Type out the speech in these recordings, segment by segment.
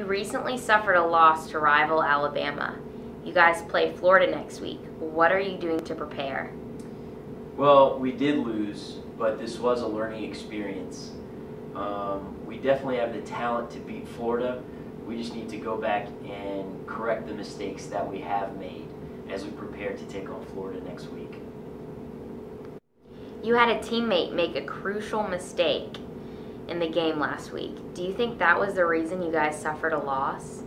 You recently suffered a loss to rival Alabama. You guys play Florida next week. What are you doing to prepare? Well, we did lose, but this was a learning experience. We definitely have the talent to beat Florida. We just need to go back and correct the mistakes that we have made as we prepare to take on Florida next week. You had a teammate make a crucial mistake in the game last week. Do you think that was the reason you guys suffered a loss?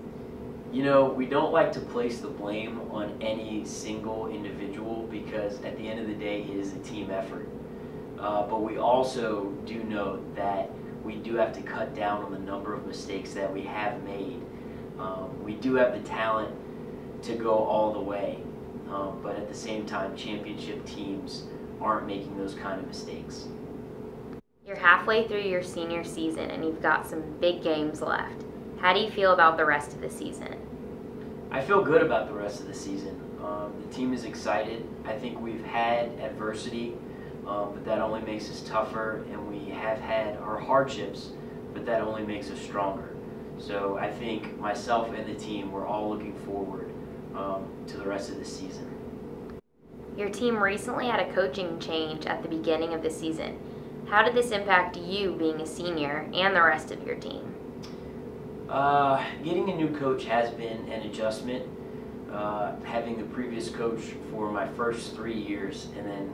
You know, we don't like to place the blame on any single individual because at the end of the day, it is a team effort. But we also do know that we do have to cut down on the number of mistakes that we have made. We do have the talent to go all the way, but at the same time, championship teams aren't making those kind of mistakes. You're halfway through your senior season and you've got some big games left. How do you feel about the rest of the season? I feel good about the rest of the season. The team is excited. I think we've had adversity, but that only makes us tougher, and we have had our hardships, but that only makes us stronger. So I think myself and the team, we're all looking forward to the rest of the season. Your team recently had a coaching change at the beginning of the season. How did this impact you being a senior and the rest of your team? Getting a new coach has been an adjustment. Having the previous coach for my first 3 years and then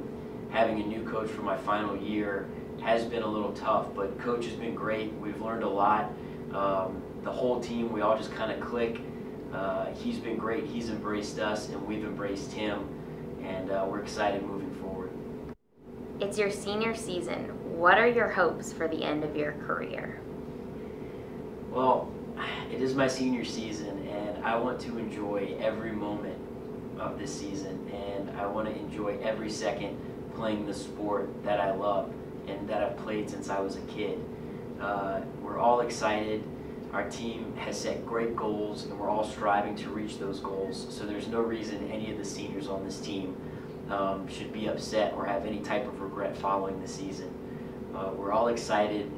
having a new coach for my final year has been a little tough, but coach has been great. We've learned a lot. The whole team, we all just kind of click. He's been great. He's embraced us and we've embraced him, and we're excited moving forward. It's your senior season. What are your hopes for the end of your career? Well, it is my senior season, and I want to enjoy every moment of this season, and I want to enjoy every second playing the sport that I love and that I've played since I was a kid. We're all excited. Our team has set great goals, and we're all striving to reach those goals, so there's no reason any of the seniors on this team should be upset or have any type of regret following the season. We're all excited,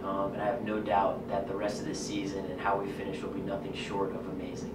and I have no doubt that the rest of this season and how we finish will be nothing short of amazing.